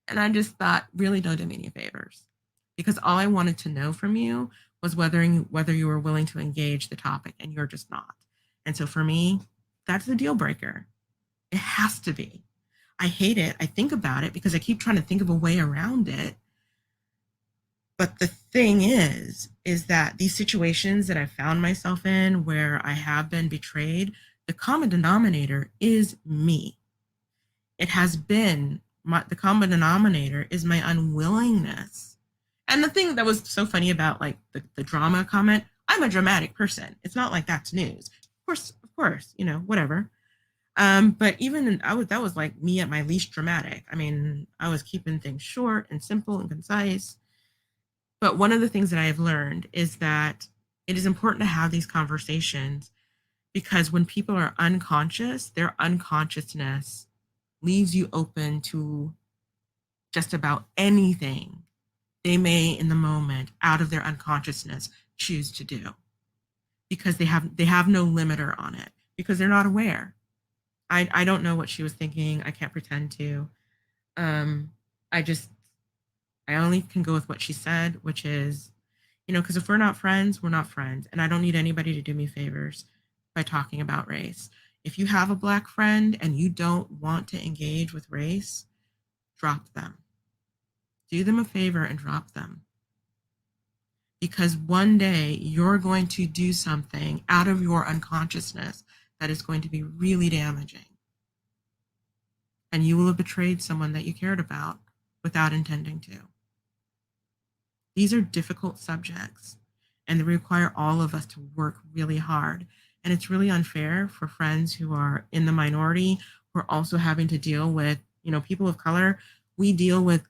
And I just thought, really don't do me any favors. Because all I wanted to know from you was whether you were willing to engage the topic, and you're just not. And so for me, that's a deal breaker. It has to be. I hate it. I think about it because I keep trying to think of a way around it. But the thing is that these situations that I found myself in where I have been betrayed, the common denominator is me. It has been the common denominator is my unwillingness. And the thing that was so funny about like the drama comment, I'm a dramatic person. It's not like that's news. Of course, whatever. But even that was like me at my least dramatic. I mean, I was keeping things short and simple and concise. But one of the things that I have learned is that it is important to have these conversations because when people are unconscious, their unconsciousness leaves you open to just about anything they may in the moment out of their unconsciousness choose to do because they have no limiter on it because they're not aware. I don't know what she was thinking. I can't pretend to. Um, I just I only can go with what she said, which is, because if we're not friends, we're not friends. And I don't need anybody to do me favors by talking about race. If you have a Black friend and you don't want to engage with race, drop them. Do them a favor and drop them. Because one day you're going to do something out of your unconsciousness that is going to be really damaging. And you will have betrayed someone that you cared about without intending to. These are difficult subjects and they require all of us to work really hard. And it's really unfair for friends who are in the minority who are also having to deal with, people of color. We deal with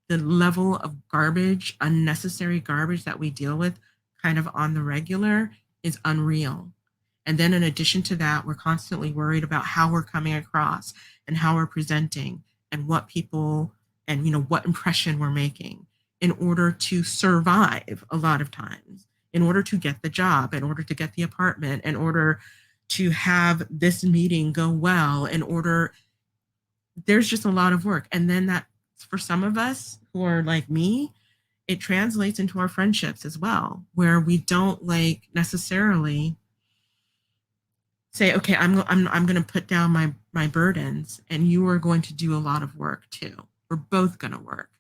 the level of garbage, unnecessary garbage that we deal with kind of on the regular is unreal. And then in addition to that, we're constantly worried about how we're coming across and how we're presenting and what people and what impression we're making in order to survive a lot of times, in order to get the job, in order to get the apartment, in order to have this meeting go well, there's just a lot of work. And then that for some of us who are like me, it translates into our friendships as well, where we don't like necessarily say, okay, I'm going to put down my burdens and you are going to do a lot of work too. We're both going to work.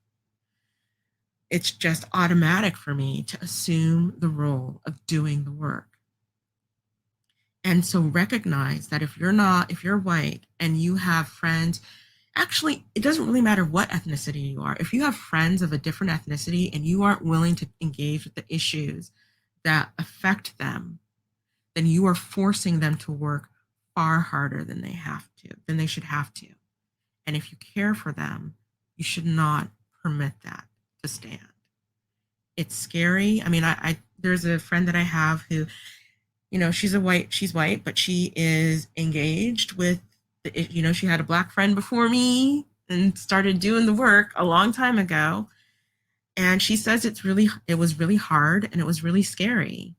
It's just automatic for me to assume the role of doing the work. And so recognize that if you're white and you have friends, actually, it doesn't really matter what ethnicity you are. If you have friends of a different ethnicity and you aren't willing to engage with the issues that affect them, then you are forcing them to work far harder than they should have to. And if you care for them, you should not permit that to stand. It's scary. I mean, I there's a friend that I have who, she's white, but she is engaged with, she had a Black friend before me and started doing the work a long time ago. And she says it was really hard and it was really scary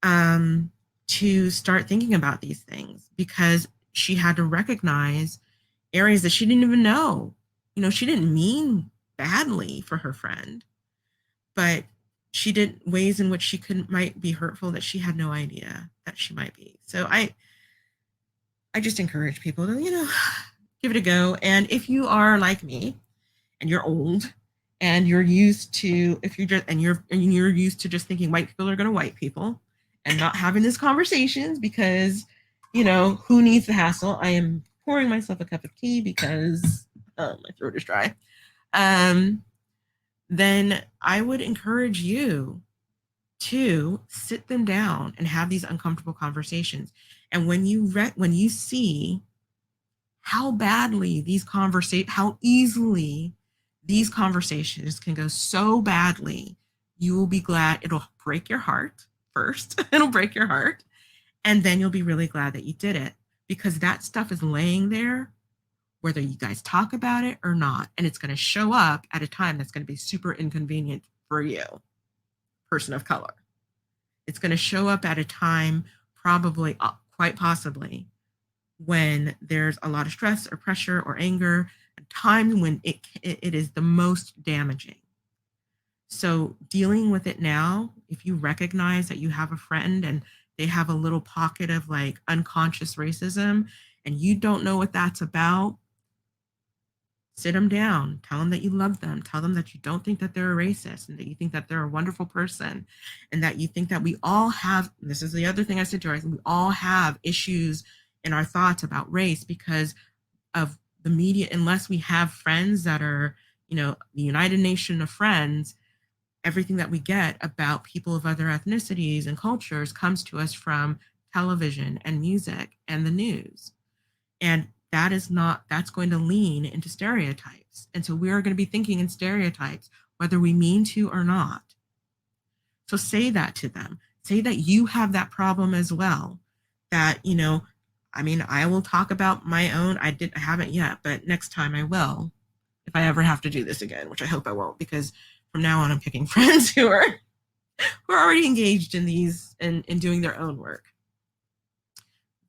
to start thinking about these things because she had to recognize areas that she didn't even know. She didn't mean badly for her friend, but she did ways in which might be hurtful that she had no idea that she might be. So I just encourage people to, give it a go. And if you are like me and you're old and you're used to, if you're just, and you're used to just thinking white people are going to white people and not having these conversations because, who needs the hassle? I am pouring myself a cup of tea because my throat is dry. Then I would encourage you to sit them down and have these uncomfortable conversations. And when you see how how easily these conversations can go so badly, you will be glad. It'll break your heart first. It'll break your heart. And then you'll be really glad that you did it because that stuff is laying there whether you guys talk about it or not. And it's going to show up at a time that's going to be super inconvenient for you, person of color. It's going to show up at a time, quite possibly, when there's a lot of stress or pressure or anger a time when it is the most damaging. So dealing with it now, if you recognize that you have a friend and they have a little pocket of like unconscious racism and you don't know what that's about, sit them down, tell them that you love them, tell them that you don't think that they're a racist and that you think that they're a wonderful person and that you think that we all have, this is the other thing I said to her, I think we all have issues in our thoughts about race because of the media. Unless we have friends that are, the United Nation of friends, everything that we get about people of other ethnicities and cultures comes to us from television and music and the news. And that's going to lean into stereotypes. And so we are going to be thinking in stereotypes, whether we mean to or not. So say that to them. Say that you have that problem as well. That, I will talk about my own. I haven't yet, but next time I will, if I ever have to do this again, which I hope I won't, because from now on I'm picking friends who are already engaged in these and doing their own work.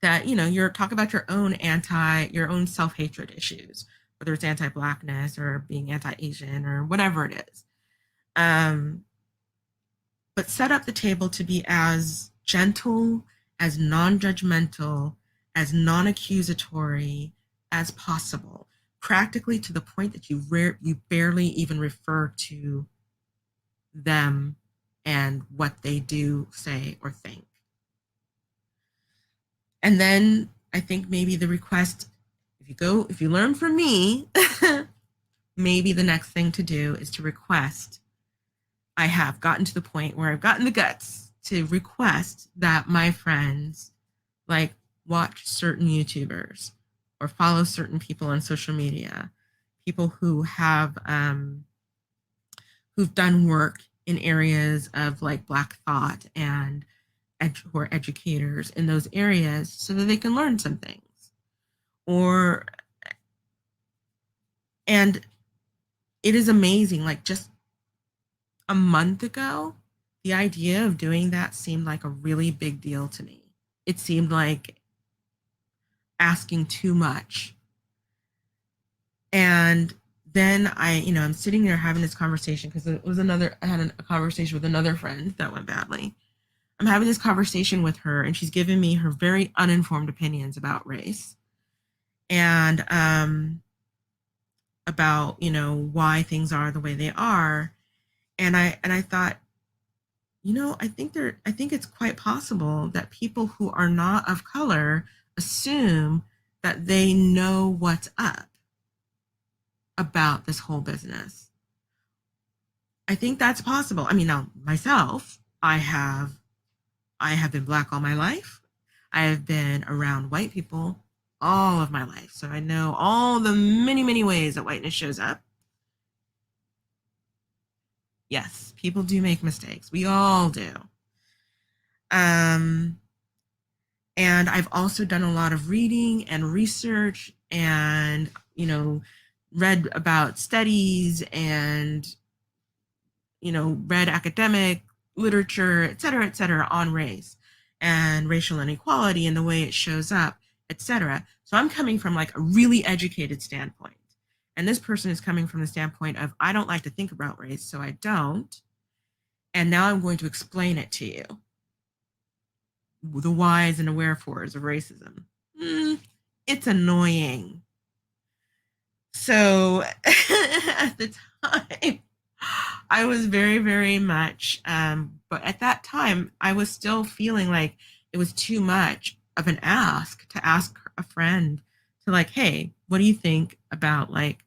That, you're talk about your own self-hatred issues, whether it's anti-blackness or being anti-Asian or whatever it is. But set up the table to be as gentle, as non-judgmental, as non-accusatory as possible, practically to the point that you barely even refer to them and what they do, say, or think. And then I think maybe the request, if you learn from me, maybe the next thing to do is to request. I have gotten to the point where I've gotten the guts to request that my friends like watch certain YouTubers or follow certain people on social media, people who have who've done work in areas of like Black thought and who are educators in those areas so that they can learn some things. And it is amazing, like just a month ago, the idea of doing that seemed like a really big deal to me. It seemed like asking too much. And then I'm sitting there having this conversation because I had a conversation with another friend that went badly. I'm having this conversation with her and she's giving me her very uninformed opinions about race and about, why things are the way they are. And I thought, I think it's quite possible that people who are not of color assume that they know what's up about this whole business. I think that's possible. Now myself, I have been Black all my life. I have been around white people all of my life. So I know all the many, many ways that whiteness shows up. Yes, people do make mistakes. We all do. And I've also done a lot of reading and research and, read about studies and, read academic literature, et cetera, on race and racial inequality and the way it shows up, et cetera. So I'm coming from like a really educated standpoint. And this person is coming from the standpoint of, I don't like to think about race, so I don't. And now I'm going to explain it to you. The whys and the wherefores of racism. It's annoying. So at the time, I was very, very much, but at that time, I was still feeling like it was too much of an ask to ask a friend to like, hey, what do you think about like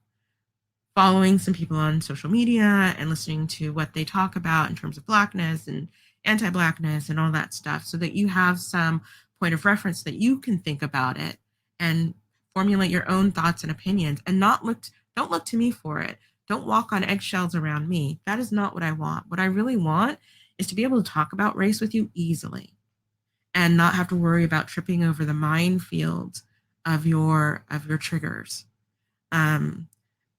following some people on social media and listening to what they talk about in terms of Blackness and anti-Blackness and all that stuff so that you have some point of reference that you can think about it and formulate your own thoughts and opinions and don't look to me for it. Don't walk on eggshells around me. That is not what I want. What I really want is to be able to talk about race with you easily and not have to worry about tripping over the minefields of your triggers.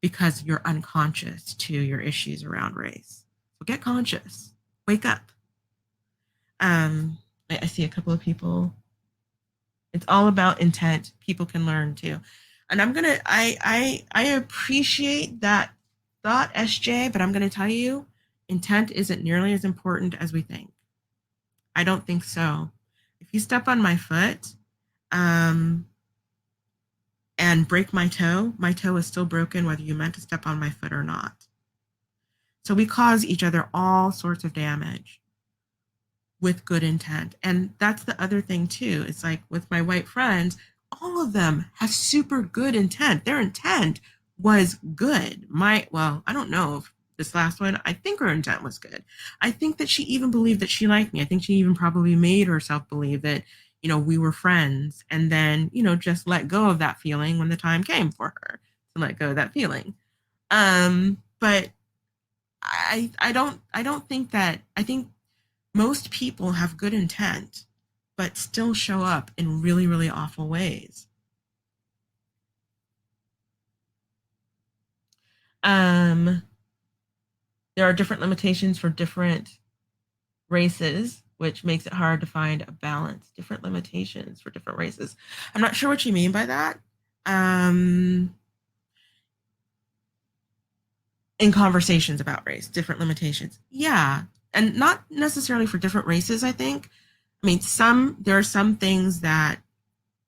Because you're unconscious to your issues around race. So get conscious. Wake up. I see a couple of people. It's all about intent. People can learn too. And I appreciate that thought, SJ, but I'm gonna tell you, intent isn't nearly as important as we think. I don't think so. If you step on my foot, um, and break my toe is still broken whether you meant to step on my foot or not. So we cause each other all sorts of damage with good intent. And that's the other thing too. It's like with my white friends, all of them have super good intent. Their intent was good. I don't know if this last one, I think her intent was good. I think that she even believed that she liked me. I think she even probably made herself believe that, we were friends, and then, just let go of that feeling when the time came for her to let go of that feeling. But I don't think that I think most people have good intent, but still show up in really, really awful ways. Um, there are different limitations for different races, which makes it hard to find a balance. Different limitations for different races. I'm not sure what you mean by that. Um, in conversations about race, different limitations. Yeah. And not necessarily for different races, I think. I mean, there are some things that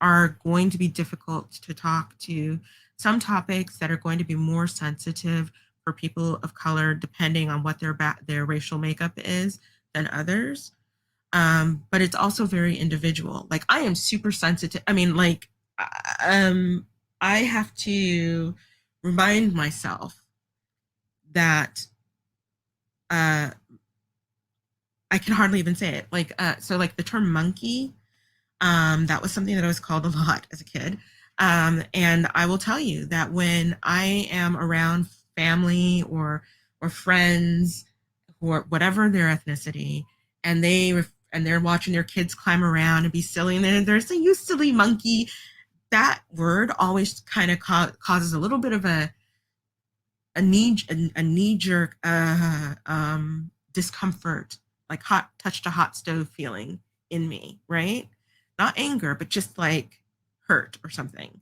are going to be difficult to talk to, some topics that are going to be more sensitive for people of color, depending on what their racial makeup is, than others. But it's also very individual. Like I am super sensitive. I mean, like, I have to remind myself that uh, I can hardly even say it. Like, so like the term monkey, that was something that I was called a lot as a kid. And I will tell you that when I am around family or friends or whatever their ethnicity, and they're watching their kids climb around and be silly, and they're saying, "You silly monkey," that word always kind of causes a little bit of a knee jerk discomfort, like hot touched a hot stove feeling in me, right? Not anger, but just like hurt or something.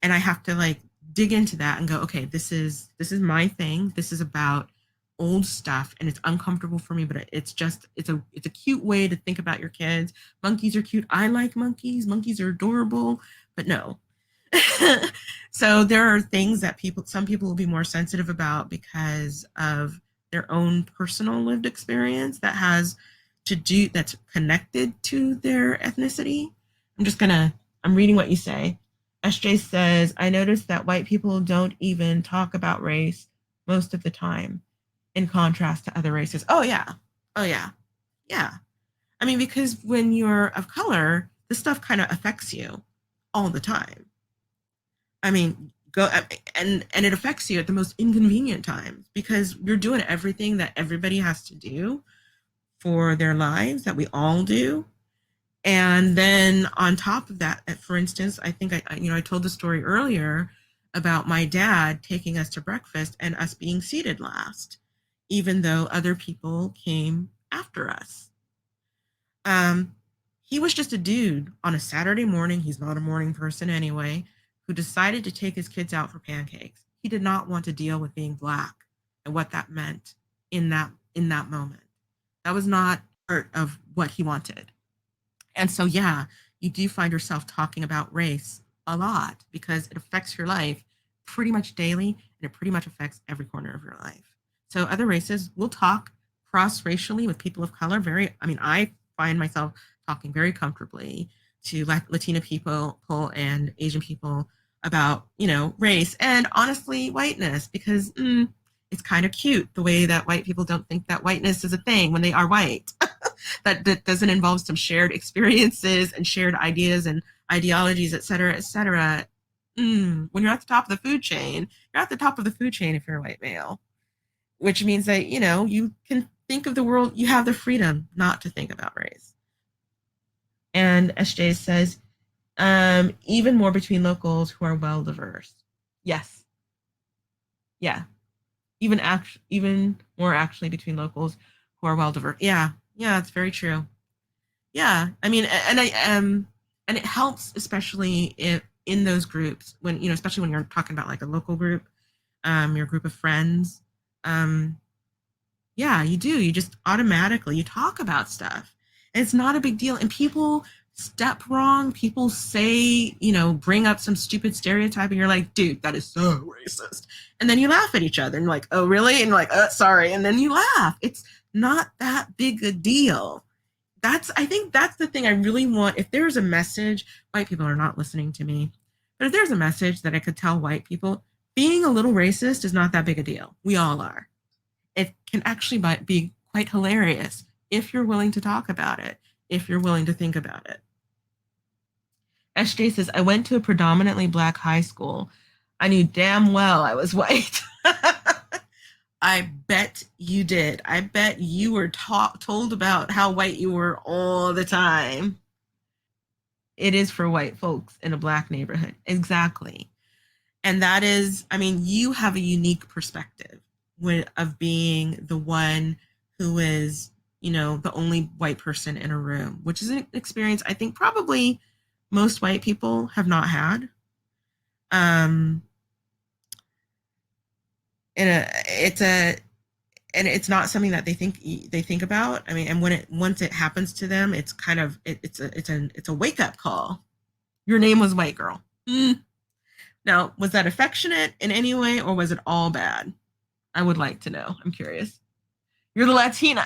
And I have to like dig into that and go, okay, this is my thing. This is about old stuff, and it's uncomfortable for me, but it's a cute way to think about your kids. Monkeys are cute. I like monkeys. Monkeys are adorable, but no. So there are things that some people will be more sensitive about because of their own personal lived experience that's connected to their ethnicity. I'm reading what you say. SJ says, I noticed that white people don't even talk about race most of the time, in contrast to other races. Oh yeah. Oh yeah. Yeah. I mean, because when you're of color, this stuff kind of affects you all the time. I mean, go and it affects you at the most inconvenient times because you're doing everything that everybody has to do for their lives, that we all do. And then on top of that, for instance, I think I told the story earlier about my dad taking us to breakfast and us being seated last, even though other people came after us. Um, he was just a dude on a Saturday morning. He's not a morning person anyway, who decided to take his kids out for pancakes. He did not want to deal with being black and what that meant in that moment. That was not part of what he wanted. And so, yeah, you do find yourself talking about race a lot because it affects your life pretty much daily, and it pretty much affects every corner of your life. So, other races will talk cross racially with people of color. I find myself talking very comfortably to Latina people and Asian people about, race and honestly whiteness because it's kind of cute the way that white people don't think that whiteness is a thing when they are white. that doesn't involve some shared experiences and shared ideas and ideologies, et cetera, et cetera. When you're at the top of the food chain, you're at the top of the food chain if you're a white male, which means that, you can think of the world, you have the freedom not to think about race. And SJ says, even more between locals who are well diverse. Yes. Yeah. Even more actually between locals who are well diverse. Yeah. Yeah, it's very true. Yeah, I mean, and it helps especially if in those groups, when, especially when you're talking about like a local group, your group of friends, um, yeah, you do. You just automatically you talk about stuff. And it's not a big deal. And people step wrong. People say, bring up some stupid stereotype, and you're like, dude, that is so racist. And then you laugh at each other, and you're like, oh, really? And you're like, sorry. And then you laugh. It's not that big a deal. I think that's the thing I really want. If there's a message, white people are not listening to me, but if there's a message that I could tell white people, being a little racist is not that big a deal. We all are. It can actually be quite hilarious if you're willing to talk about it, if you're willing to think about it. SJ says, I went to a predominantly black high school. I knew damn well I was white. I bet you did. I bet you were told about how white you were all the time. It is for white folks in a black neighborhood. Exactly. And that is, I mean, you have a unique perspective of being the one who is, the only white person in a room, which is an experience I think probably most white people have not had. Um, and it's not something that they think about. I mean, and once it happens to them, it's kind of it's a wake up call. Your name was white girl. Now, was that affectionate in any way, or was it all bad? I would like to know. I'm curious. You're the Latina.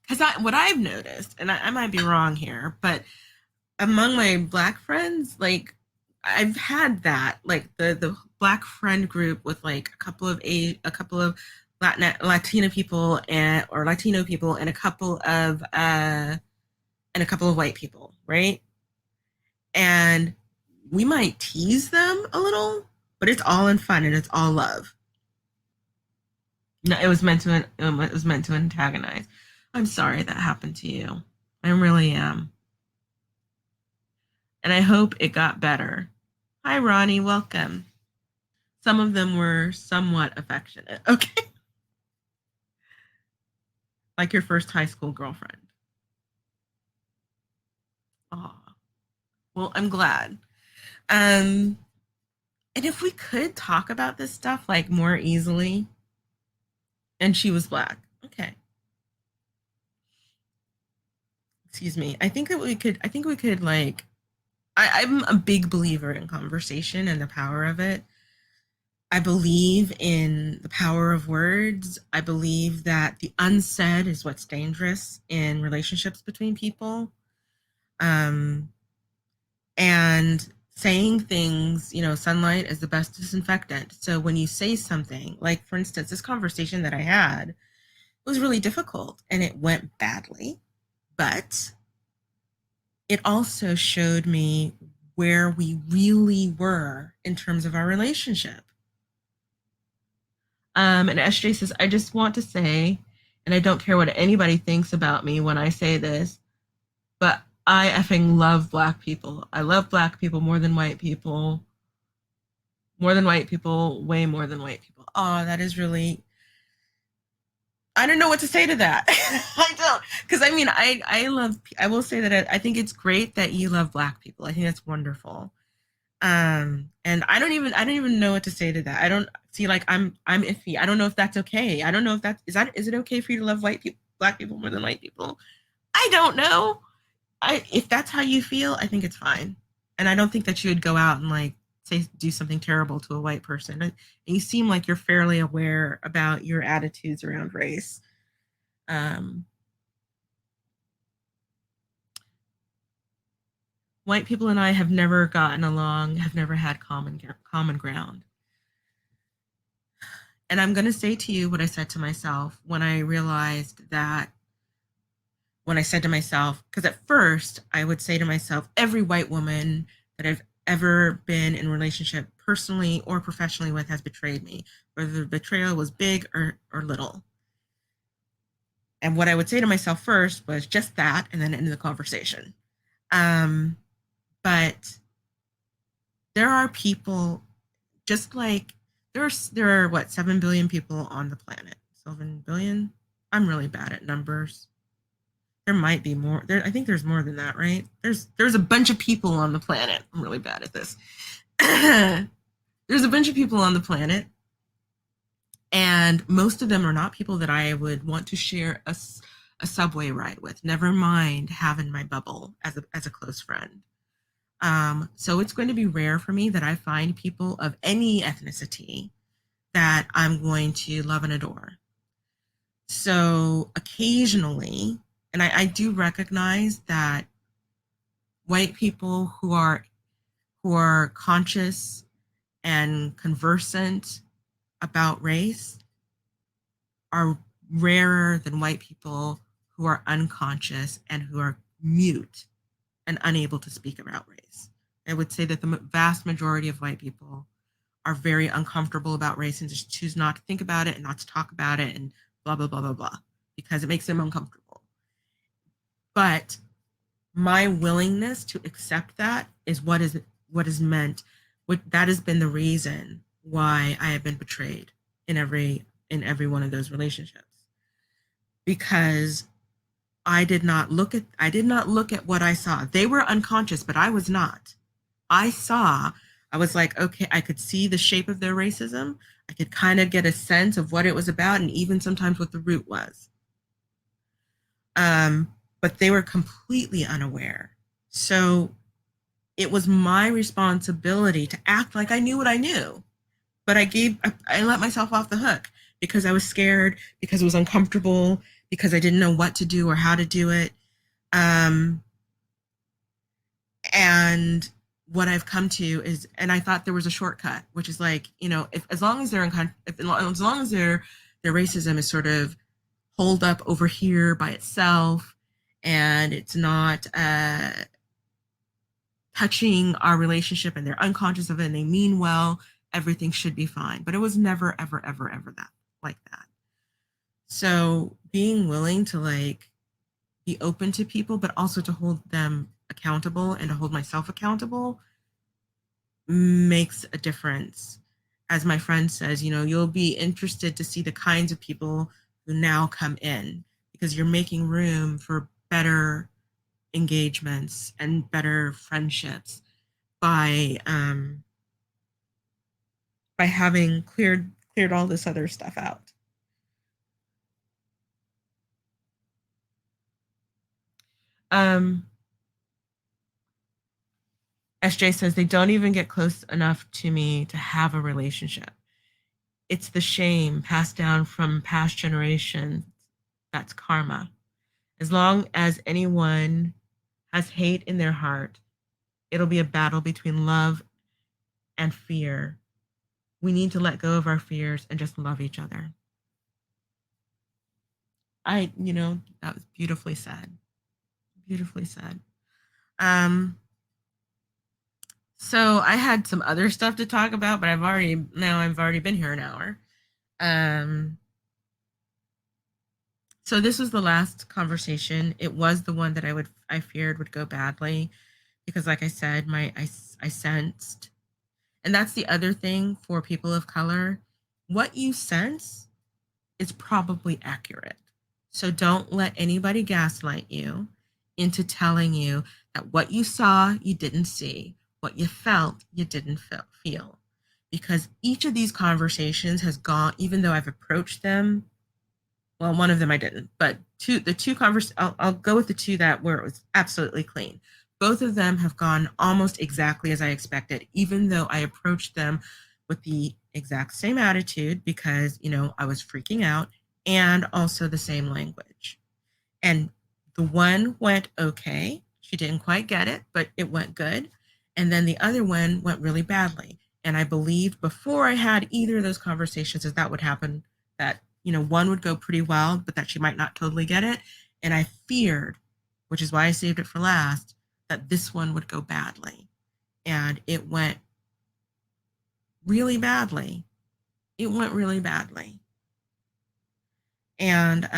Because what I've noticed, and I might be wrong here, but among my black friends, like I've had that, like the black friend group with like a couple of Latina people or Latino people and a couple of white people, right? And we might tease them a little, but it's all in fun and it's all love. No, it was meant to antagonize. I'm sorry that happened to you. I really am. And I hope it got better. Hi, Ronnie. Welcome. Some of them were somewhat affectionate. Okay. Like your first high school girlfriend. Oh, well, I'm glad. Um, and if we could talk about this stuff like more easily, and she was black. Okay. Excuse me. I think we could like, I'm a big believer in conversation and the power of it. I believe in the power of words. I believe that the unsaid is what's dangerous in relationships between people. Um, and saying things, sunlight is the best disinfectant. So when you say something, like for instance, this conversation that I had was really difficult and it went badly, but it also showed me where we really were in terms of our relationship. And SJ says, I just want to say, and I don't care what anybody thinks about me when I say this, but I effing love black people. I love black people more than white people. More than white people, way more than white people. Oh, that is really, I don't know what to say to that. I don't. Because I mean, I will say that I think it's great that you love black people. I think that's wonderful. And I don't even know what to say to that. I don't see, like, I'm iffy. I don't know if that's okay. I don't know if is it okay for you to love black people more than white people? I don't know. If that's how you feel, I think it's fine. And I don't think that you would go out and like do something terrible to a white person. And you seem like you're fairly aware about your attitudes around race. Um, White people and I have never gotten along, have never had common ground. And I'm going to say to you what I said to myself when I realized that, when I said to myself, because at first I would say to myself, every white woman that I've ever been in a relationship personally or professionally with has betrayed me, whether the betrayal was big or little. And what I would say to myself first was just that, and then end the conversation. But there are people, just like there are what, 7 billion people on the planet. 7 billion. I'm really bad at numbers. There might be more. I think there's more than that, right? There's a bunch of people on the planet. I'm really bad at this. There's a bunch of people on the planet, and most of them are not people that I would want to share a subway ride with. Never mind having my bubble as a close friend. So it's going to be rare for me that I find people of any ethnicity that I'm going to love and adore. So occasionally, and I do recognize that white people who are conscious and conversant about race are rarer than white people who are unconscious and who are mute and unable to speak about race. I would say that the vast majority of white people are very uncomfortable about race and just choose not to think about it and not to talk about it and blah, blah, blah, blah, blah, because it makes them uncomfortable. But my willingness to accept that is what is meant. That has been the reason why I have been betrayed in every one of those relationships, because I did not look at what I saw. They were unconscious, but I was not. I was like, okay, I could see the shape of their racism. I could kind of get a sense of what it was about and even sometimes what the root was. But they were completely unaware. So it was my responsibility to act like I knew what I knew. But I let myself off the hook because I was scared, because it was uncomfortable, because I didn't know what to do or how to do it. And what I've come to is, and I thought there was a shortcut, which is like, if as long as as long as their racism is sort of holed up over here by itself, and it's not touching our relationship, and they're unconscious of it, and they mean well, everything should be fine. But it was never, ever, ever, ever that like that. So being willing to like be open to people, but also to hold them accountable and to hold myself accountable makes a difference. As my friend says, you'll be interested to see the kinds of people who now come in because you're making room for better engagements and better friendships by having cleared all this other stuff out. Um, SJ says they don't even get close enough to me to have a relationship. It's the shame passed down from past generations. That's karma. As long as anyone has hate in their heart, it'll be a battle between love and fear. We need to let go of our fears and just love each other. That was beautifully said. Beautifully said. So I had some other stuff to talk about, but I've already been here an hour. So this was the last conversation. It was the one that I feared would go badly because, like I said, I sensed, and that's the other thing for people of color. What you sense is probably accurate. So don't let anybody gaslight you into telling you that what you saw, you didn't see, what you felt, you didn't feel. Because each of these conversations has gone, even though I've approached them, well, one of them I didn't, but I'll go with the two that where it was absolutely clean. Both of them have gone almost exactly as I expected, even though I approached them with the exact same attitude because, I was freaking out, and also the same language. And the one went okay. She didn't quite get it, but it went good. And then the other one went really badly. And I believed before I had either of those conversations that would happen, that, one would go pretty well, but that she might not totally get it. And I feared, which is why I saved it for last, that this one would go badly. And it went really badly. It went really badly. And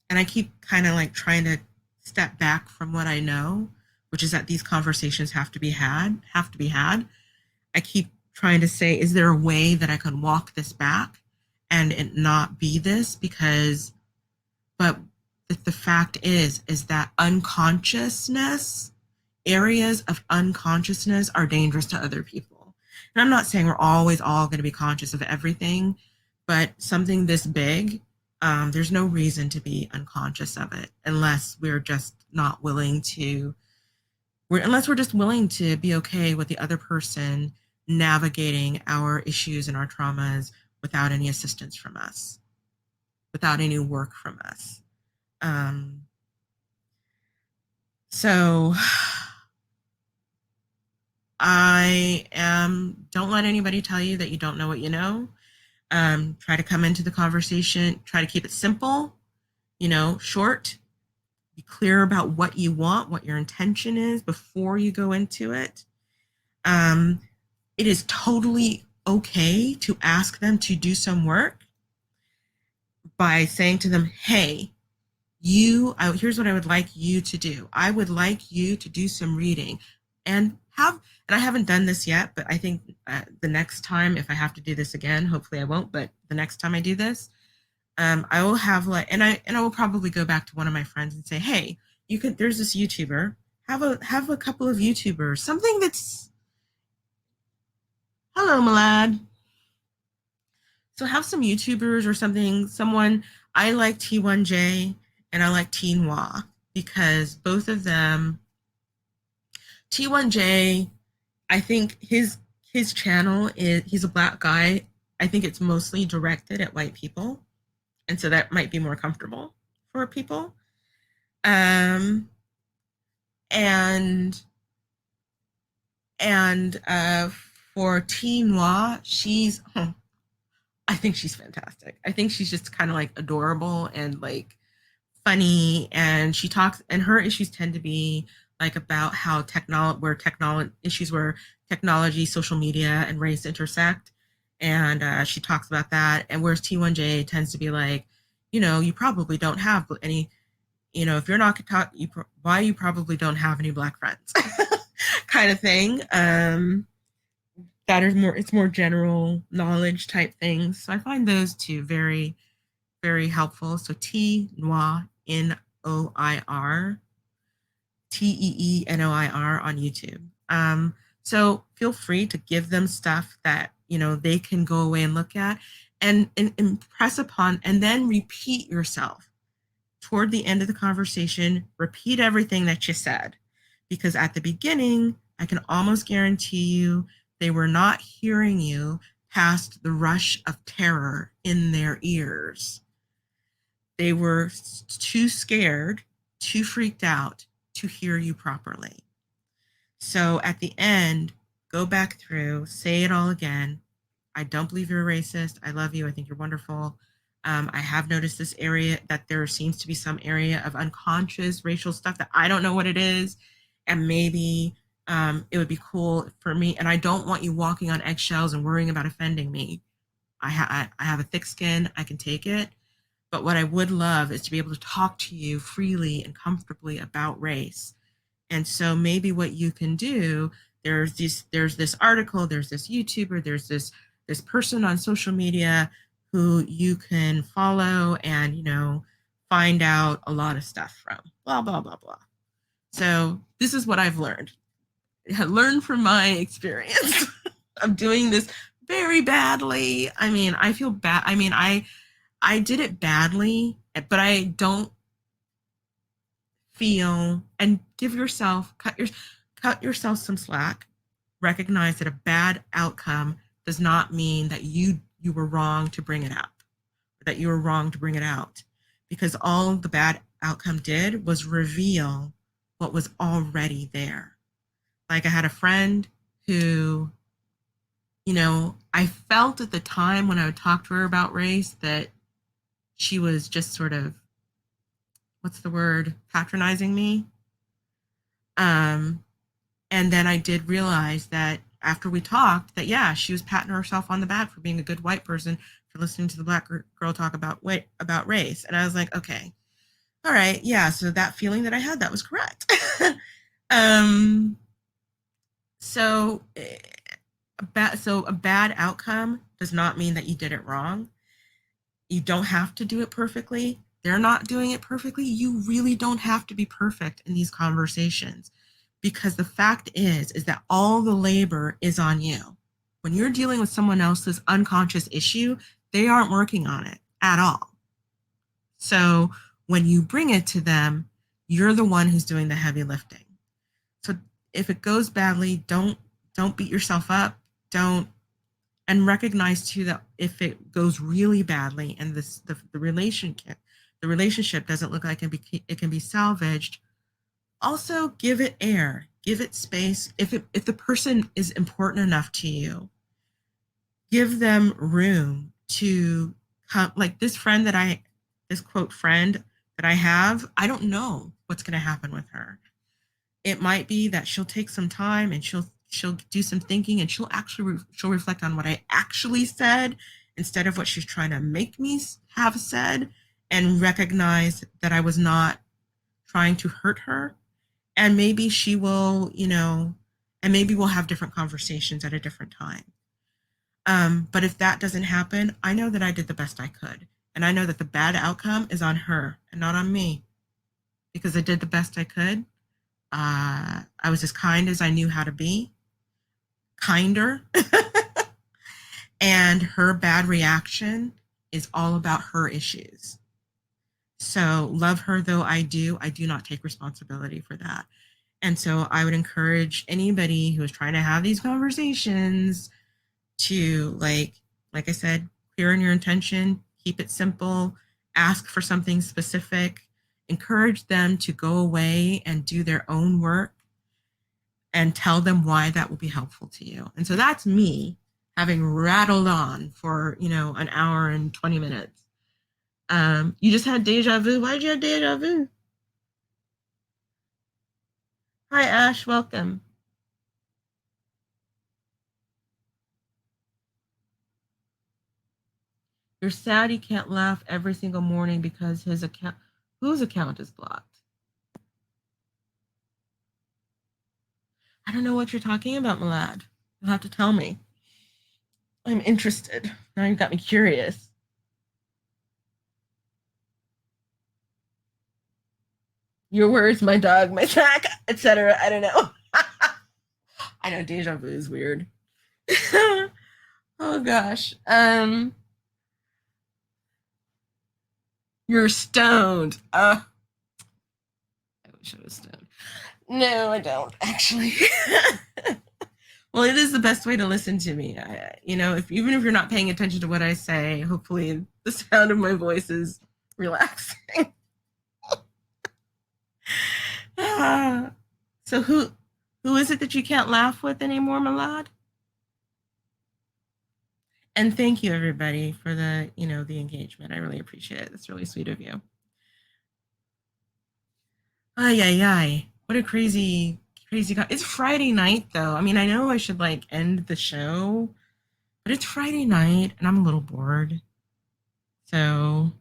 I keep kind of like trying to step back from what I know, which is that these conversations have to be had. I keep trying to say, is there a way that I could walk this back and it not be this? But the fact is that unconsciousness, areas of unconsciousness are dangerous to other people. And I'm not saying we're always all going to be conscious of everything, but something this big, there's no reason to be unconscious of it unless we're just not willing to, unless we're just willing to be okay with the other person navigating our issues and our traumas without any assistance from us, without any work from us. Um, so don't let anybody tell you that you don't know what you know. Try to come into the conversation, try to keep it simple, short, be clear about what you want, what your intention is before you go into it. Um, it is totally okay to ask them to do some work by saying to them, hey, here's what I would like you to do. I would like you to do some reading and I haven't done this yet, but I think the next time, if I have to do this again, hopefully I won't, but the next time I do this, I will have and I will probably go back to one of my friends and say, hey, there's this YouTuber, have a couple of YouTubers, something that's, hello, Malad. So have some YouTubers or someone, I like T1J and I like Tinois because both of them, T1J, I think his channel he's a black guy. I think it's mostly directed at white people. And so that might be more comfortable for people. And for Tinois, I think she's fantastic. I think she's just kind of like adorable and like funny, and she talks, and her issues tend to be like about how technology, social media, and race intersect, and she talks about that. And whereas T1J tends to be like, you probably don't have any, if you're not taught, why you probably don't have any black friends, kind of thing. That is more, it's more general knowledge type things. So I find those two very, very helpful. So T Noir, Noir, Teenoir on YouTube. So feel free to give them stuff that they can go away and look at, and impress upon, and then repeat yourself toward the end of the conversation. Repeat everything that you said, because at the beginning, I can almost guarantee you they were not hearing you past the rush of terror in their ears. They were too scared, too freaked out to hear you properly. So at the end, go back through, say it all again. I don't believe you're a racist. I love you. I think you're wonderful. I have noticed this area that there seems to be some area of unconscious racial stuff that I don't know what it is. And maybe it would be cool for me. And I don't want you walking on eggshells and worrying about offending me. I have a thick skin. I can take it. But what I would love is to be able to talk to you freely and comfortably about race. And so maybe what you can do, there's this article, there's this YouTuber, there's this person on social media who you can follow and, find out a lot of stuff from, blah, blah, blah, blah. So this is what I've learned. Learn from my experience of doing this very badly. I mean, I feel bad. I mean, I did it badly, but I don't feel, and cut yourself some slack. Recognize that a bad outcome does not mean that you were wrong to bring it up, or that you were wrong to bring it out, because all the bad outcome did was reveal what was already there. Like I had a friend who, I felt at the time when I would talk to her about race that she was just sort of, what's the word, patronizing me. And then I did realize that after we talked that, yeah, she was patting herself on the back for being a good white person, for listening to the black girl talk about race. And I was like, okay, all right, yeah, so that feeling that I had, that was correct. So a bad outcome does not mean that you did it wrong. You don't have to do it perfectly. they're not doing it perfectly, you really don't have to be perfect in these conversations, because the fact is that all the labor is on you. When you're dealing with someone else's unconscious issue, they aren't working on it at all. So when you bring it to them, you're the one who's doing the heavy lifting. So if it goes badly, don't beat yourself up. Don't, and recognize too that if it goes really badly and the relationship doesn't look like it can be salvaged, also give it air, give it space. If the person is important enough to you, give them room to come. Like this friend this quote friend that I have, I don't know what's going to happen with her. It might be that she'll take some time and she'll do some thinking, and she'll reflect on what I actually said instead of what she's trying to make me have said, and recognize that I was not trying to hurt her. And maybe she will, and maybe we'll have different conversations at a different time. But if that doesn't happen, I know that I did the best I could. And I know that the bad outcome is on her and not on me, because I did the best I could. I was as kind as I knew how to be, kinder. And her bad reaction is all about her issues. So love her though I do not take responsibility for that. And so I would encourage anybody who is trying to have these conversations to, like I said, clear in your intention, keep it simple, ask for something specific, encourage them to go away and do their own work, and tell them why that will be helpful to you. And so that's me having rattled on for, an hour and 20 minutes. You just had deja vu. Why did you have deja vu? Hi, Ash. Welcome. You're sad he can't laugh every single morning because whose account is blocked? I don't know what you're talking about, Malad. You'll have to tell me. I'm interested. Now you've got me curious. Your words, my dog, my track, etc. I don't know. I know deja vu is weird. Oh gosh. You're stoned. I wish I was stoned. No, I don't actually. Well, it is the best way to listen to me. Even if you're not paying attention to what I say, hopefully the sound of my voice is relaxing. So who is it that you can't laugh with anymore, Malad? And thank you everybody for the engagement. I really appreciate it. That's really sweet of you. Ay, ay, ay. What a crazy guy. It's Friday night though. I mean, I know I should end the show, but it's Friday night and I'm a little bored. So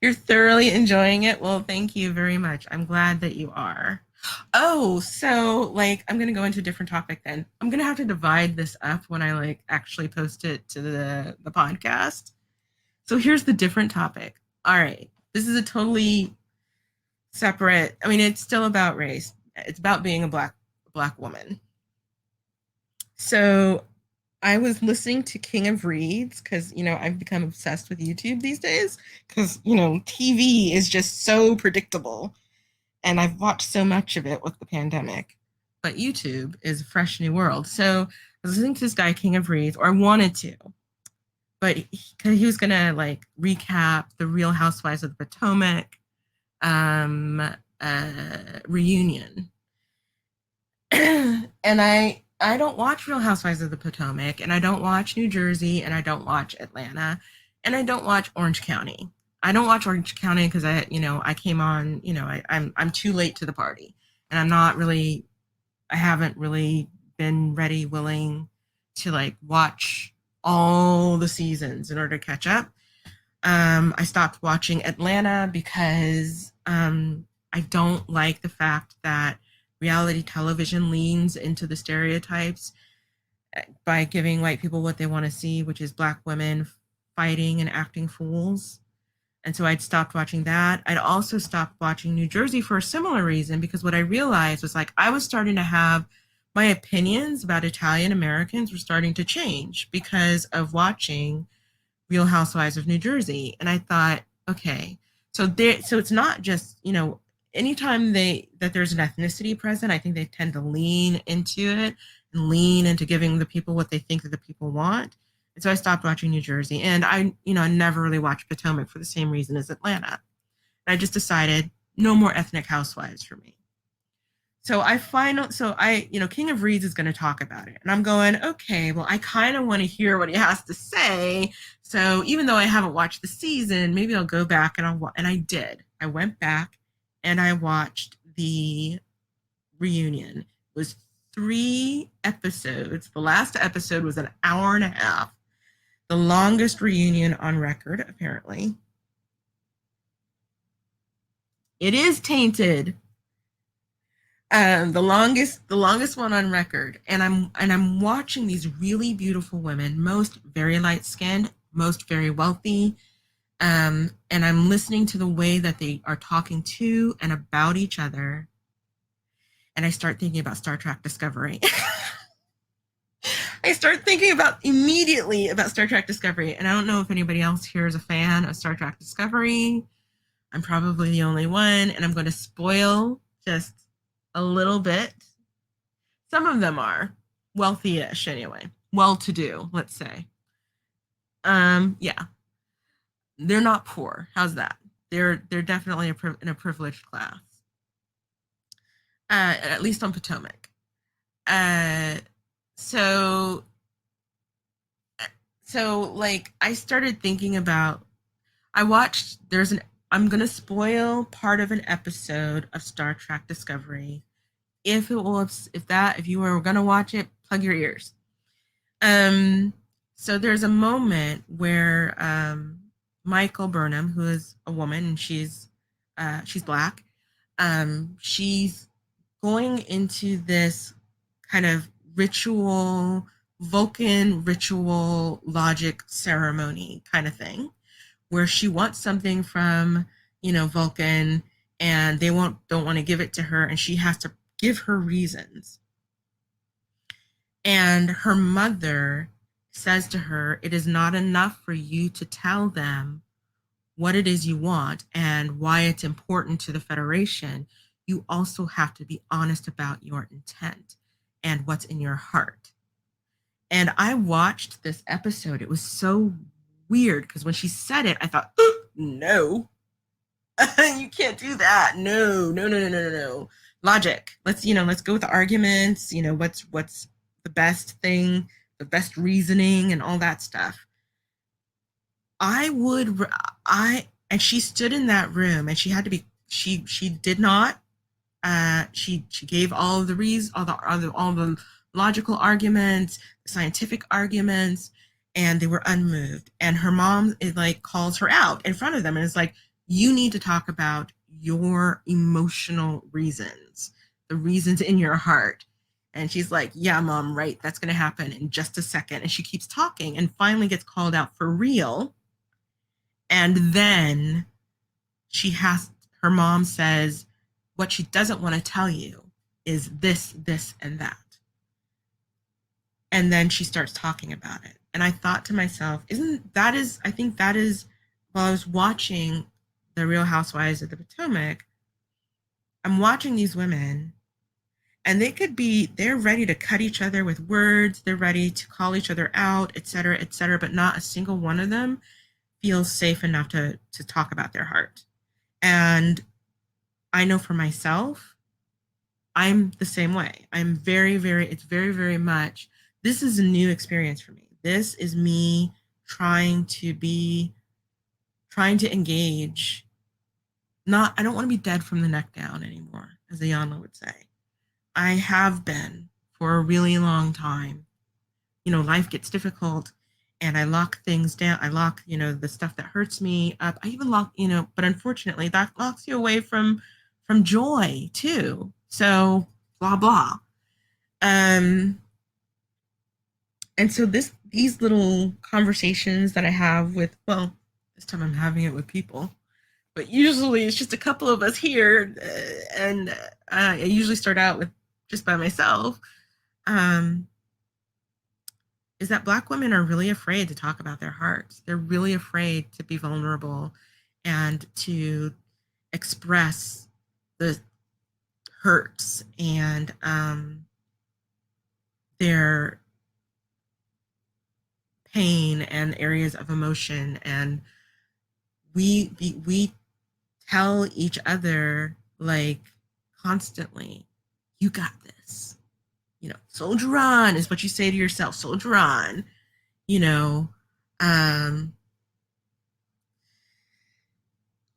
you're thoroughly enjoying it. Well, thank you very much. I'm glad that you are. Oh, so I'm going to go into a different topic then. I'm going to have to divide this up when I actually post it to the podcast. So here's the different topic. All right. This is a totally separate, I mean, it's still about race. It's about being a black woman. So I was listening to King of Reads because, I've become obsessed with YouTube these days because, TV is just so predictable. And I've watched so much of it with the pandemic. But YouTube is a fresh new world. So I was listening to this guy, King of Reads, or I wanted to. But he was going to recap the Real Housewives of the Potomac reunion. And I don't watch Real Housewives of the Potomac, and I don't watch New Jersey, and I don't watch Atlanta, and I don't watch Orange County. I don't watch Orange County because I came on, I'm too late to the party, and I haven't really been ready, willing to watch all the seasons in order to catch up. I stopped watching Atlanta because I don't like the fact that reality television leans into the stereotypes by giving white people what they want to see, which is black women fighting and acting fools. And so I'd stopped watching that. I'd also stopped watching New Jersey for a similar reason, because what I realized was like I was starting to have my opinions about Italian Americans were starting to change because of watching Real Housewives of New Jersey. And I thought, okay, so it's not just, anytime there's an ethnicity present, I think they tend to lean into it and lean into giving the people what they think that the people want. And so I stopped watching New Jersey, and I never really watched Potomac for the same reason as Atlanta. And I just decided no more ethnic housewives for me. King of Reeds is going to talk about it. And I'm going, okay, well, I kind of want to hear what he has to say. So even though I haven't watched the season, maybe I'll go back and I did. I went back and I watched the reunion. It was 3 episodes. The last episode was an hour and a half. The longest reunion on record, apparently. It is tainted. The longest one on record, and I'm watching these really beautiful women, most very light skinned, most very wealthy, and I'm listening to the way that they are talking to and about each other, and I start thinking about Star Trek Discovery. I start thinking immediately about Star Trek Discovery, and I don't know if anybody else here is a fan of Star Trek Discovery. I'm probably the only one, and I'm going to spoil just a little bit. Some of them are wealthy-ish anyway, well-to-do, let's say. Yeah, they're not poor. How's that? They're definitely in a privileged class, at least on Potomac. Uh, so like I started thinking about. I watched. I'm gonna spoil part of an episode of Star Trek Discovery. If you were gonna watch it, plug your ears. So there's a moment where Michael Burnham, who is a woman and she's black, she's going into this kind of Vulcan ritual logic ceremony kind of thing, where she wants something from Vulcan, and they don't want to give it to her, and she has to give her reasons. And her mother says to her, it is not enough for you to tell them what it is you want and why it's important to the Federation. You also have to be honest about your intent and what's in your heart. And I watched this episode. It was so weird because when she said it, I thought, no, you can't do that. No. Logic. Let's go with the arguments. What's the best thing, the best reasoning, and all that stuff. And she stood in that room, and she had to be. She did not. She gave all of the reasons, all the logical arguments, the scientific arguments, and they were unmoved. And her mom calls her out in front of them and is like, you need to talk about your emotional reasons, the reasons in your heart. And she's like, yeah, Mom, right. That's going to happen in just a second. And she keeps talking and finally gets called out for real. And then her mom says, what she doesn't want to tell you is this, and that. And then she starts talking about it. And I thought to myself, I think that is, while I was watching The Real Housewives of the Potomac, I'm watching these women, and they're ready to cut each other with words. They're ready to call each other out, et cetera, but not a single one of them feels safe enough to talk about their heart. And I know for myself, I'm the same way. I'm it's very, very much, this is a new experience for me. This is me trying to engage. I don't want to be dead from the neck down anymore, as Ayanna would say. I have been for a really long time. Life gets difficult, and I lock things down. I lock, the stuff that hurts me up. I even lock, but unfortunately that locks you away from joy too. So blah, blah. And so these little conversations that I have with, well, this time I'm having it with people, but usually it's just a couple of us here, and I usually start out with just by myself. Um, is that Black women are really afraid to talk about their hearts. They're really afraid to be vulnerable and to express the hurts and their pain and areas of emotion. And we tell each other, like, constantly, you got this. Soldier on is what you say to yourself. Soldier on. You know, um,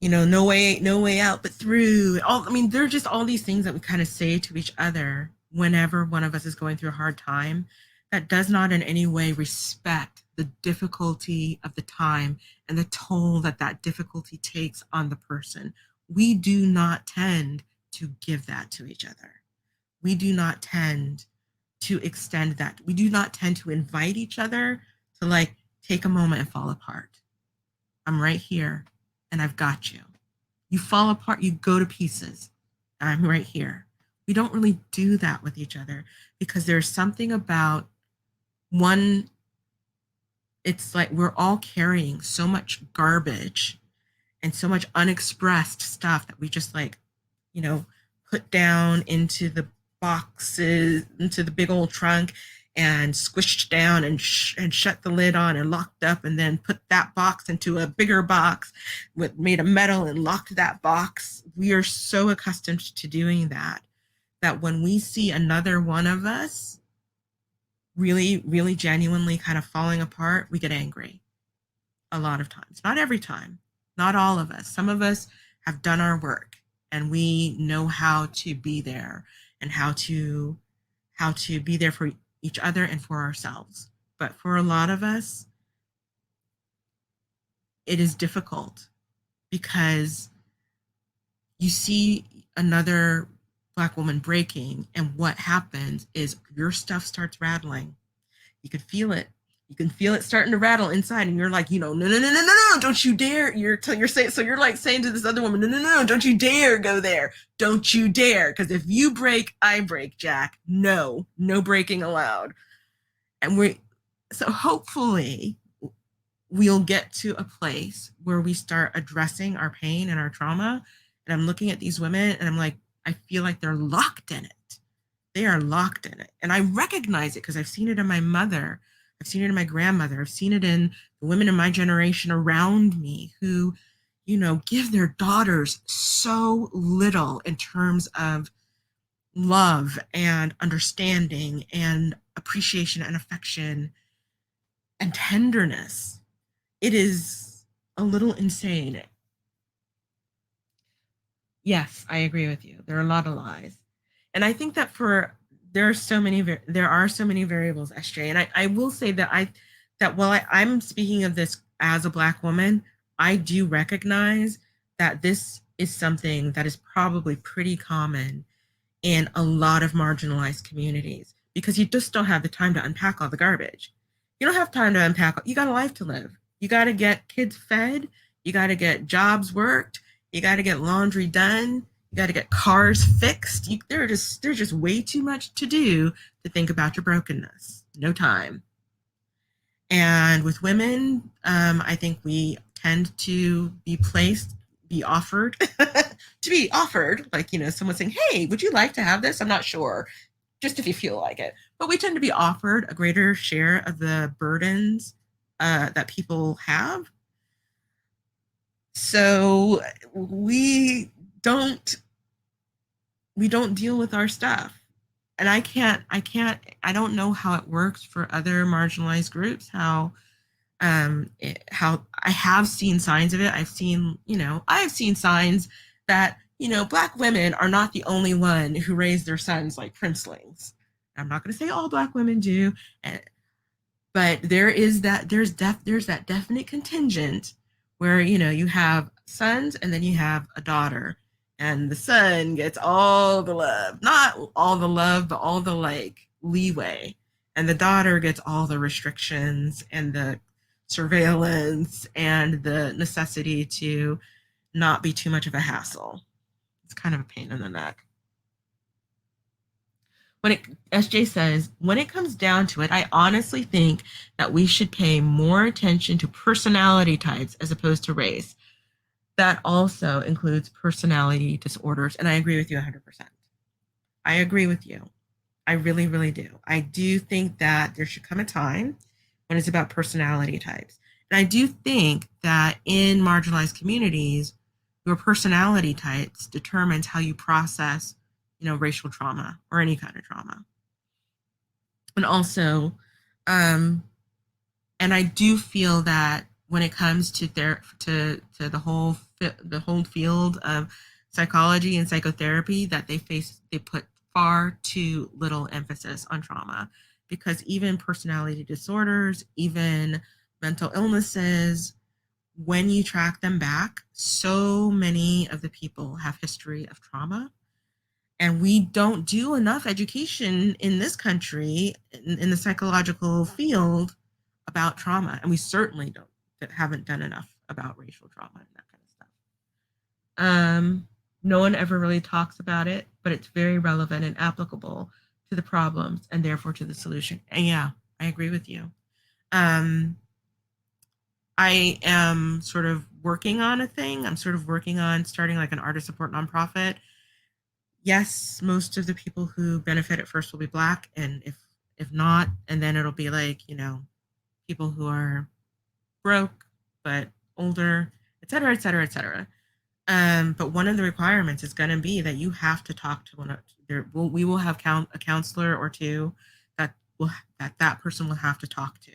no way out but through. There are just all these things that we kind of say to each other whenever one of us is going through a hard time, that does not in any way respect the difficulty of the time and the toll that that difficulty takes on the person. We do not tend to give that to each other. We do not tend to extend that. We do not tend to invite each other to, like, take a moment and fall apart. I'm right here and I've got you. You fall apart, you go to pieces. I'm right here. We don't really do that with each other because there's something about one, it's like we're all carrying so much garbage and so much unexpressed stuff that we just, like, put down into the boxes, into the big old trunk, and squished down and shut the lid on and locked up, and then put that box into a bigger box with made of metal and locked that box. We are so accustomed to doing that when we see another one of us really, really genuinely kind of falling apart, we get angry. A lot of times, not every time, not all of us. Some of us have done our work and we know how to be there and how to be there for each other and for ourselves. But for a lot of us, it is difficult because you see another Black woman breaking, and what happens is your stuff starts rattling. You can feel it. You can feel it starting to rattle inside, and you're like, no, don't you dare. You're saying, so you're like saying to this other woman, no, don't you dare go there. Don't you dare, because if you break, I break, Jack. No breaking allowed. And so hopefully we'll get to a place where we start addressing our pain and our trauma. And I'm looking at these women and I'm like, I feel like they're locked in it. They are locked in it. And I recognize it because I've seen it in my mother. I've seen it in my grandmother. I've seen it in the women in my generation around me who, give their daughters so little in terms of love and understanding and appreciation and affection and tenderness. It is a little insane. Yes, I agree with you. There are a lot of lies. And I think that there are so many variables, SJ. And I will say that while I'm speaking of this as a Black woman, I do recognize that this is something that is probably pretty common in a lot of marginalized communities because you just don't have the time to unpack all the garbage. You don't have time to unpack. You got a life to live. You got to get kids fed. You got to get jobs worked. You got to get laundry done. You got to get cars fixed. There's just way too much to do to think about your brokenness. No time. And with women, I think we tend to be offered, like, someone saying, hey, would you like to have this? I'm not sure, just if you feel like it. But we tend to be offered a greater share of the burdens that people have. So we don't deal with our stuff. And I don't know how it works for other marginalized groups, how I have seen signs of it. I have seen signs that, Black women are not the only one who raise their sons like princelings. I'm not going to say all Black women do, but there's that definite contingent where, you have sons and then you have a daughter, and the son gets all the love, not all the love, but all the, like, leeway. and the daughter gets all the restrictions and the surveillance and the necessity to not be too much of a hassle. It's kind of a pain in the neck. When it, SJ says, when it comes down to it, I honestly think that we should pay more attention to personality types as opposed to race. That also includes personality disorders. And I agree with you 100%. I agree with you. I really, really do. I do think that there should come a time when it's about personality types. And I do think that in marginalized communities, your personality types determines how you process, racial trauma or any kind of trauma. And also, and I do feel that when it comes to the whole field of psychology and psychotherapy, that they put far too little emphasis on trauma, because even personality disorders, even mental illnesses, when you track them back, so many of the people have history of trauma. And we don't do enough education in this country in the psychological field about trauma. And we certainly haven't done enough about racial trauma and that kind of stuff. No one ever really talks about it, but it's very relevant and applicable to the problems and therefore to the solution. And yeah, I agree with you. I am sort of working on a thing. I'm sort of working on starting like an artist support nonprofit. Yes, most of the people who benefit at first will be Black, and if not, and then it'll be like, people who are broke but older, et cetera, et cetera, et cetera. But one of the requirements is going to be that you have to talk to one. We will have a counselor or two that person will have to talk to,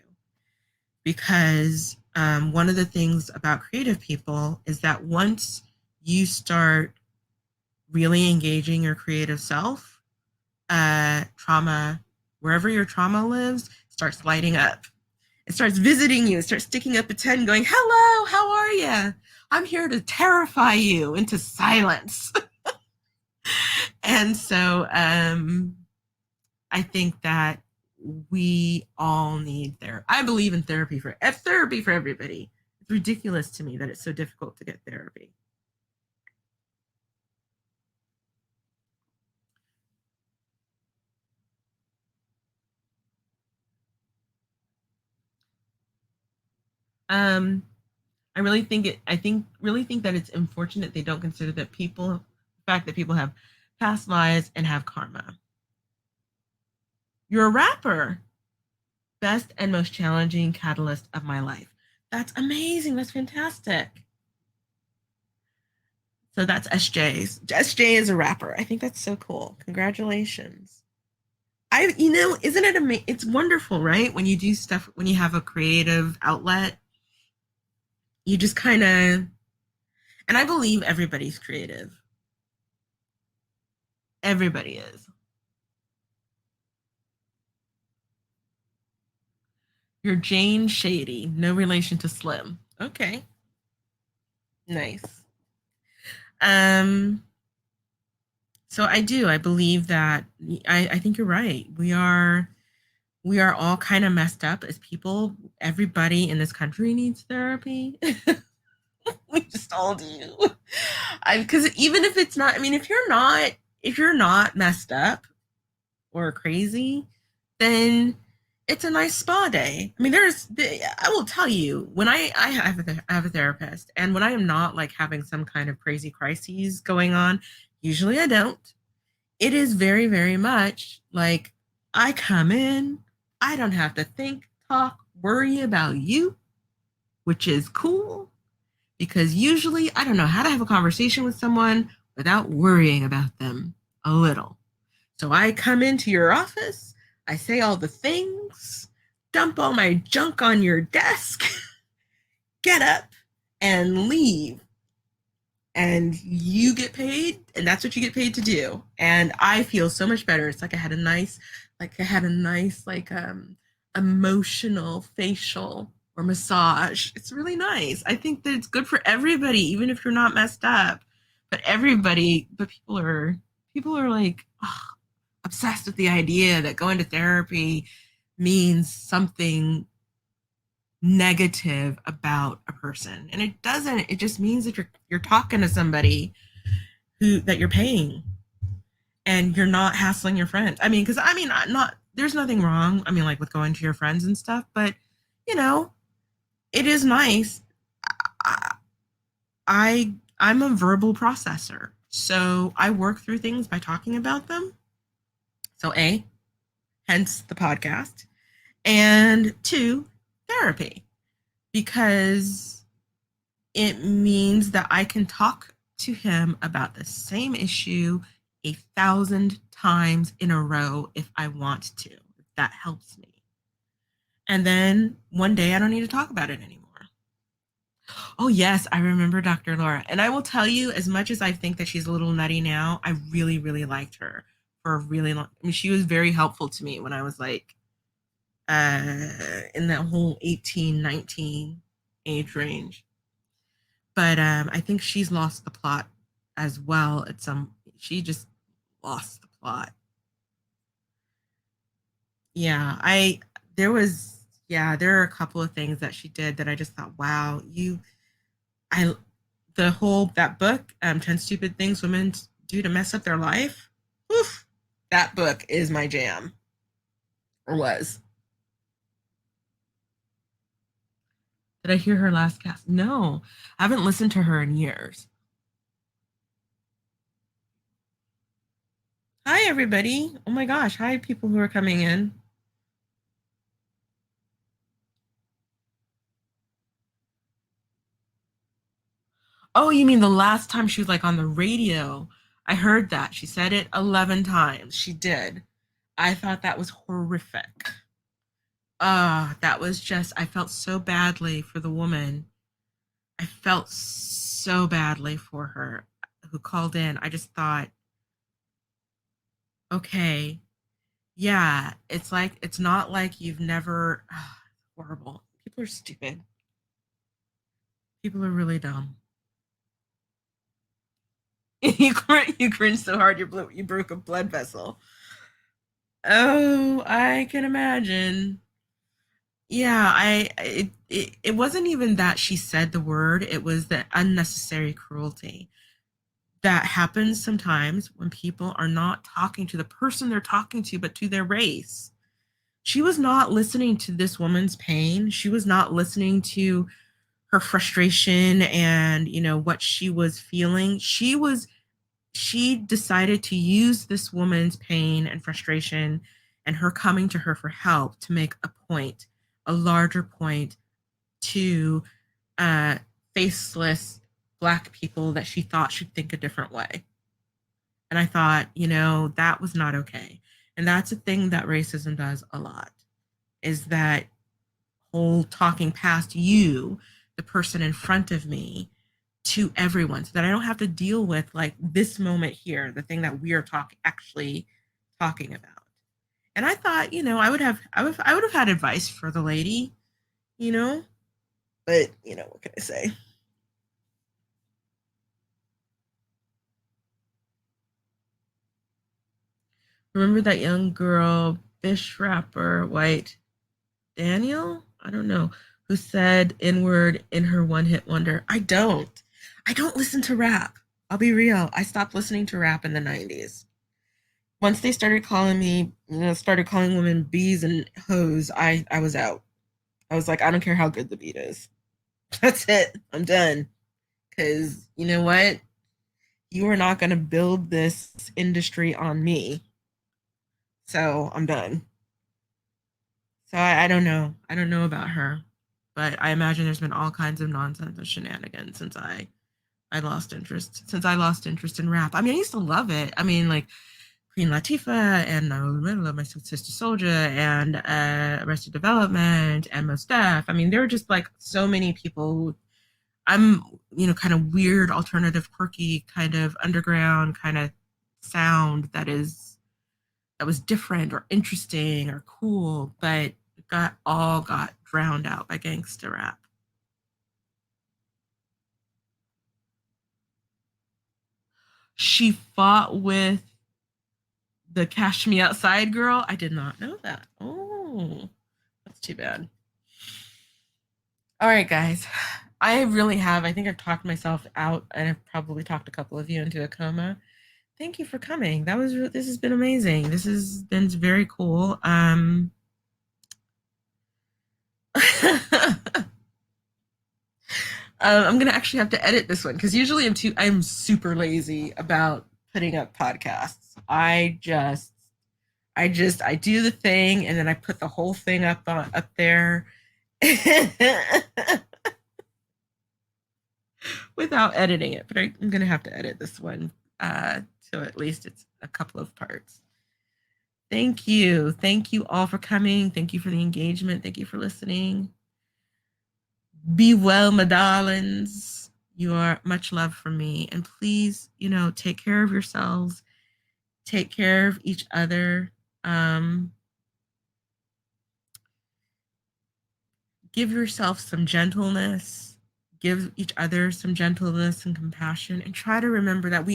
because one of the things about creative people is that once you start really engaging your creative self, trauma, wherever your trauma lives, starts lighting up. It starts visiting you. It starts sticking up its head and going, hello, how are you? I'm here to terrify you into silence. And so I think that we all need therapy. I believe in therapy for everybody. It's ridiculous to me that it's so difficult to get therapy. I really think that it's unfortunate they don't consider that the fact that people have past lives and have karma. You're a rapper. Best and most challenging catalyst of my life. That's amazing. That's fantastic. So that's SJ's. SJ is a rapper. I think that's so cool. Congratulations. Isn't it amazing? It's wonderful, right? When you do stuff, when you have a creative outlet, you just kind of, and I believe everybody's creative. Everybody is. You're Jane Shady, no relation to Slim. Okay. Nice. So I believe that I think you're right. We are all kind of messed up as people. Everybody in this country needs therapy. We just all do. Because even if it's not, I mean, if you're not messed up or crazy, then it's a nice spa day. I mean, I will tell you, when I have a therapist, and when I am not like having some kind of crazy crises going on, usually I don't. It is very, very much like I come in, I don't have to think, talk, worry about you, which is cool, because usually I don't know how to have a conversation with someone without worrying about them a little. So I come into your office, I say all the things, dump all my junk on your desk, get up and leave. And you get paid, and that's what you get paid to do. And I feel so much better. It's like I had a nice emotional facial or massage. It's really nice. I think that it's good for everybody, even if you're not messed up. But people are like obsessed with the idea that going to therapy means something negative about a person. And it doesn't. It just means that you're talking to somebody who that you're paying, and you're not hassling your friends. I mean, because I mean, not there's nothing wrong. I mean, like with going to your friends and stuff, but you know, it is nice. I, I'm a verbal processor, so I work through things by talking about them. So a, hence the podcast, and two, therapy, because it means that I can talk to him about the same issue 1,000 times in a row if I want to. That helps me. And then one day I don't need to talk about it anymore. Oh, yes, I remember Dr. Laura. And I will tell you, as much as I think that she's a little nutty now, I really, really liked her for a really long. I mean, she was very helpful to me when I was like in that whole 18, 19 age range. But I think she's lost the plot as well at some. She just lost the plot. Yeah, I there was yeah, there are a couple of things that she did that I just thought, wow, I the whole that book, 10 Stupid Things Women Do to Mess Up Their Life. Oof, that book is my jam, or was. Did I hear her last cast? No, I haven't listened to her in years. Hi, everybody. Oh my gosh. Hi, people who are coming in. Oh, you mean the last time she was like on the radio? I heard that. She said it 11 times. She did. I thought that was horrific. That was just, I felt so badly for the woman. I felt so badly for her who called in. I just thought, okay, yeah, it's like, it's not like you've never, horrible. People are stupid. People are really dumb. You cringe so hard you broke a blood vessel. Oh, I can imagine. Yeah, it wasn't even that she said the word, it was the unnecessary cruelty that happens sometimes when people are not talking to the person they're talking to, but to their race. She was not listening to this woman's pain. She was not listening to her frustration and, what she was feeling. She decided to use this woman's pain and frustration and her coming to her for help to make a point, a larger point to uh, faceless Black people that she thought should think a different way. And I thought, that was not okay. And that's a thing that racism does a lot, is that whole talking past you, the person in front of me, to everyone, so that I don't have to deal with like this moment here, the thing that we are actually talking about. And I thought, I would have had advice for the lady, you know, but what can I say? Remember that young girl, fish wrapper, white Daniel? I don't know, who said N word in her one hit wonder. I don't. I don't listen to rap. I'll be real. I stopped listening to rap in the 90s. Once they started calling me, started calling women bees and hoes, I was out. I was like, I don't care how good the beat is. That's it. I'm done. Because you know what? You are not going to build this industry on me. So I'm done. So I don't know. I don't know about her. But I imagine there's been all kinds of nonsense and shenanigans I lost interest. Since I lost interest in rap. I mean, I used to love it. I mean, like Queen Latifah and I love my sister Soldier and Arrested Development and Mos Def. I mean, there were just like so many people who I'm, kind of weird, alternative, quirky, kind of underground kind of sound that was different or interesting or cool, but got drowned out by gangster rap. She fought with the Cash Me Outside girl. I did not know that. Oh. Oh, that's too bad. All right, guys. I really have. I think I've talked myself out, and I've probably talked a couple of you into a coma. Thank you for coming. This has been amazing. This has been very cool. I'm gonna actually have to edit this one because usually I'm super lazy about putting up podcasts. I do the thing and then I put the whole thing up there without editing it. But I'm gonna have to edit this one so at least it's a couple of parts. Thank you all for coming. Thank you for the engagement. Thank you for listening. Be well, my darlings. You are much love from me. And please, take care of yourselves. Take care of each other. Give yourself some gentleness. Give each other some gentleness and compassion. And try to remember that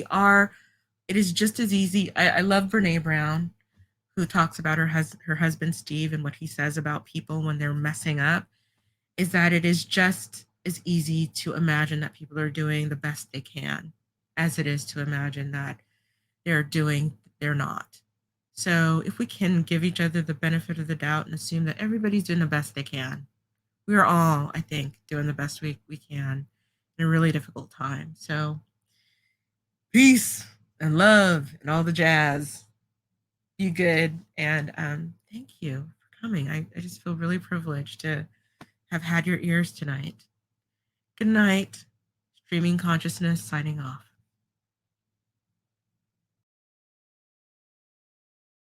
it is just as easy. I love Brene Brown, who talks about her husband, Steve, and what he says about people when they're messing up, is that it is just as easy to imagine that people are doing the best they can as it is to imagine that they're not. So if we can give each other the benefit of the doubt and assume that everybody's doing the best they can, we are all, I think, doing the best we can in a really difficult time. So peace and love and all the jazz. Be good. And thank you for coming. I just feel really privileged to have had your ears tonight. Good night. Streaming Consciousness signing off.